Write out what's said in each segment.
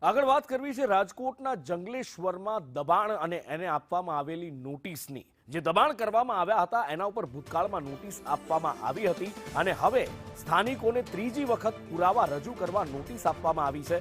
આગળ વાત કરવી છે રાજકોટના જંગલેશ્વરમાં દબાણ અને એને આપવામાં આવેલી નોટિસની। જે દબાણ કરવામાં આવ્યા હતા એના ઉપર ભૂતકાળમાં નોટિસ આપવામાં આવી હતી અને હવે સ્થાનિકોને ત્રીજી વખત પુરાવા રજૂ કરવા નોટિસ આપવામાં આવી છે।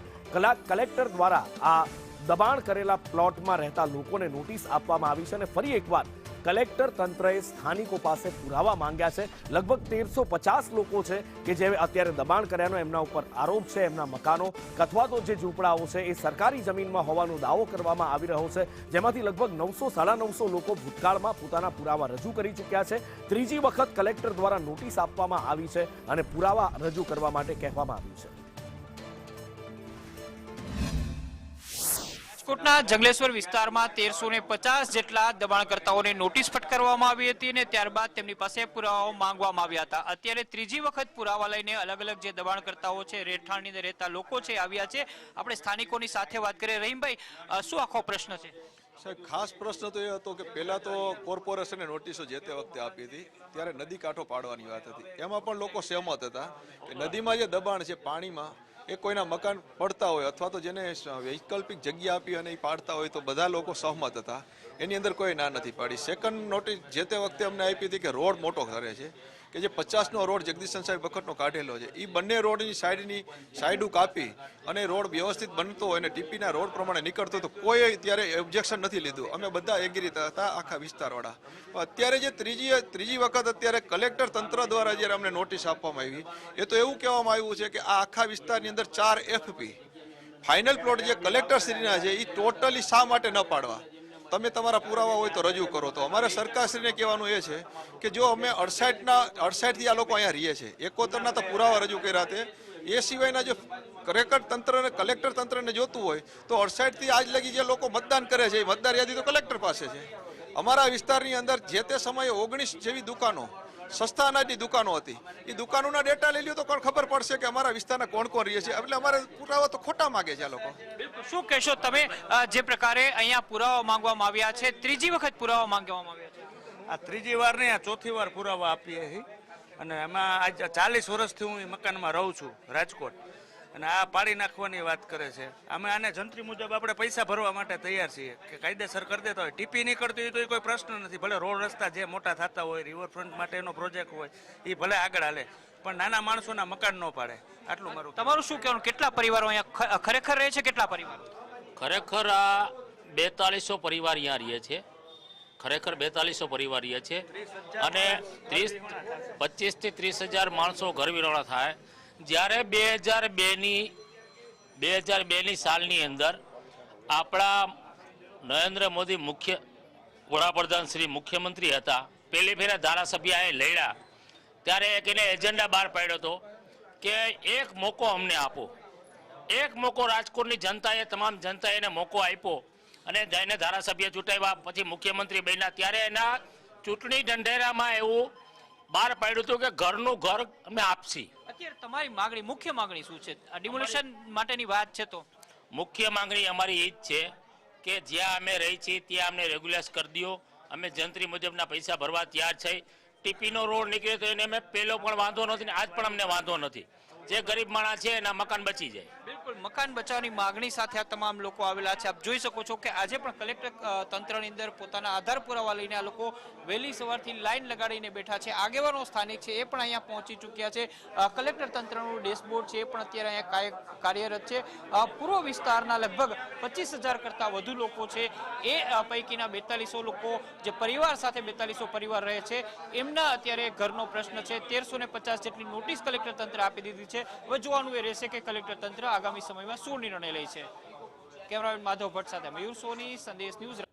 કલેક્ટર દ્વારા આ દબાણ કરેલા પ્લોટમાં રહેતા લોકોને નોટિસ આપવામાં આવી છે અને ફરી એકવાર કલેક્ટર તંત્રએ સ્થાનિકો પાસે પુરાવા માંગ્યા છે। લગભગ 1350 લોકો છે કે જે અત્યારે દબાણ કર્યાનો એમના ઉપર આરોપ છે। એમના મકાનો અથવા તો જે ઝૂંપડાઓ છે એ સરકારી જમીનમાં હોવાનો દાવો કરવામાં આવી રહ્યો છે, જેમાંથી લગભગ 900-950 લોકો ભૂતકાળમાં પોતાના પુરાવા રજૂ કરી ચૂક્યા છે। ત્રીજી વખત કલેક્ટર દ્વારા નોટિસ આપવામાં આવી છે અને પુરાવા રજૂ કરવા માટે કહેવામાં આવ્યું છે। રાજકોટના જંગલેશ્વર વિસ્તારમાં 1350 જેટલા દબાણકર્તાઓને નોટિસ ફટકારવામાં આવી હતી અને ત્યારબાદ તેમની પાસે પુરાવાઓ માંગવામાં આવ્યા હતા। અત્યારે ત્રીજી વખત પુરાવા લઈને અલગ અલગ જે દબાણકર્તાઓ છે, રહેઠાણની અંદર રહેતા લોકો છે, આવ્યા છે। આપણે સ્થાનિકોની સાથે વાત કરીએ। રહીમભાઈ, શું આખો પ્રશ્ન છે? સાહેબ, ખાસ પ્રશ્ન તો એ હતો કે પહેલા તો કોર્પોરેશને નોટિસો જે તે વખતે આપી હતી ત્યારે નદી કાંઠો પાડવાની વાત હતી। એમાં પણ લોકો સહેમત હતા કે નદીમાં જે દબાણ છે પાણીમાં એ કોઈના મકાન પડતા હોય અથવા તો જેને વૈકલ્પિક જગ્યા આપી અને એ પાડતા હોય તો બધા લોકો સહમત હતા, એની અંદર કોઈ ના નથી પાડી। સેકન્ડ નોટિસ જે તે વખતે અમને આપી હતી કે રોડ મોટો કરે છે કે જે 50નો રોડ જગદીશન સાહેબ વખતનો કાઢેલો છે, એ બંને રોડની સાઈડું કાપી અને રોડ વ્યવસ્થિત બનતો હોય અને ટીપીના રોડ પ્રમાણે નીકળતો તો કોઈ ત્યારે ઓબ્જેક્શન નથી લીધું। અમે બધા એગ્રી હતા આખા વિસ્તારવાળા। અત્યારે જે ત્રીજી વખત અત્યારે કલેક્ટર તંત્ર દ્વારા જ્યારે અમને નોટિસ આપવામાં આવી એ તો એવું કહેવામાં આવ્યું છે કે આ આખા વિસ્તારની અંદર 4 FP ફાઇનલ પ્લોટ જે કલેક્ટરશ્રીના છે એ ટોટલી શા માટે ન પાડવા, તમે તમારા પુરાવા હોય તો રજૂ કરો। તો અમારે સરકારશ્રીને કહેવાનું એ છે કે જો અમે 68થી આ લોકો અહીંયા રહીએ છીએ, 71ના તો પુરાવા રજૂ કર્યા છે, એ સિવાયના જો કલેક્ટર તંત્રને જોતું હોય તો 68થી આજ લગી જે લોકો મતદાન કરે છે એ મતદાર યાદી તો કલેક્ટર પાસે છે। અમારા વિસ્તારની અંદર જે તે સમયે 19 જેવી દુકાનો સસ્તા અનાજની દુકાનો હતી, એ દુકાનોના ડેટા લઈ લ્યો તો કોણ ખબર પડશે કે અમારા વિસ્તારના કોણ કોણ રહે છે। એટલે અમારે પુરાવા તો ખોટા માગે છે આ લોકો। શું કહેશો તમે? જે પ્રકારે અહીંયા પુરાવા માંગવામાં આવ્યા છે, ત્રીજી વખત પુરાવા માંગવામાં આવ્યા છે? આ ત્રીજી વાર નહીં, આ ચોથી વાર પુરાવા આપીએ છીએ અને એમાં આજ 40 વર્ષથી હું એ મકાનમાં રહું છું રાજકોટ, અને આ પાડી નાખવાની વાત કરે છે। અમે આને જંત્રી મુજબ આપણે પૈસા ભરવા માટે તૈયાર છીએ કે કાયદેસર કરી દેતા હોય। ટીપી નીકળતી હોય તો એ કોઈ પ્રશ્ન નથી, ભલે રોડ રસ્તા જે મોટા થતા હોય, રિવરફ્રન્ટ માટેનો પ્રોજેક્ટ હોય એ ભલે આગળ હાલે, પણ નાના માણસોના મકાન ન પાડે। આટલું મારું। તમારું શું કહેવાનું? કેટલા પરિવારો અહીંયા ખરેખર રહે છે? કેટલા પરિવારો? ખરેખર આ 4200 પરિવાર અહીંયા રહે છે। ખરેખર 4200 પરિવાર રહે છે અને 25 થી 30,000 માણસો ઘરવિહોણા થાય। જ્યારે 2002ની સાલની અંદર આપણા નરેન્દ્ર મોદી વડાપ્રધાન શ્રી મુખ્યમંત્રી હતા, પહેલી ફેરા ધારાસભ્ય એ લડ્યા ત્યારે એક એને એજન્ડા બહાર પાડ્યો હતો કે એક મોકો અમને આપો। એક મોકો રાજકોટની જનતાએ, તમામ જનતાએ એને મોકો આપ્યો અને જઈને ધારાસભ્ય ચૂંટાવ્યા, પછી મુખ્યમંત્રી બન્યા। ત્યારે એના ચૂંટણી ઢંઢેરામાં એવું બહાર પાડ્યું હતું કે ઘરનું ઘર અમે આપશી। અત્યારે તમારી માંગણી, મુખ્ય માંગણી શું છે? ડિમોલિશન માટેની વાત છે તો મુખ્ય માંગણી અમારી એ જ છે કે જ્યાં અમે રહી છીએ ત્યાં અમને રેગ્યુલાઇઝ કરી દો। અમે જંત્રી મુજબના પૈસા ભરવા તૈયાર છે। ટીપીનો રોડ નીકળે તો એને અમે પહેલો પણ વાંધો નથી ને આજ પણ અમને વાંધો નથી। જે ગરીબ માણસ છે એના મકાન બચી જાય। બિલકુલ, મકાન બચાવવાની માંગણી સાથે આ તમામ લોકો આવેલા છે। આપ જોઈ શકો છો કે આજે પણ કલેક્ટર તંત્રની અંદર પોતાના આધાર પુરાવા લઈને આ લોકો વહેલી સવારથી લાઈન લગાડીને બેઠા છે। આગેવાનો સ્થાનિક છે એ પણ અહીંયા પહોંચી ચૂક્યા છે। કલેક્ટર તંત્રનું ડેશબોર્ડ છે એ પણ અત્યારે અહીંયા કાર્યરત છે। પૂર્વ વિસ્તારના લગભગ 25,000 કરતાં વધુ લોકો છે, એ પૈકીના 4200 લોકો જે પરિવાર સાથે 4200 પરિવાર રહે છે એમના અત્યારે ઘરનો પ્રશ્ન છે। 1350 જેટલી નોટિસ કલેક્ટર તંત્ર આપી દીધી છે। હવે જોવાનું એ રહેશે કે કલેક્ટર તંત્ર આગામી સમયમાં શું નિર્ણય લે છે। કેમેરામેન માધવ ભટ્ટ સાથે મયુર સોની, સંદેશ ન્યૂઝ।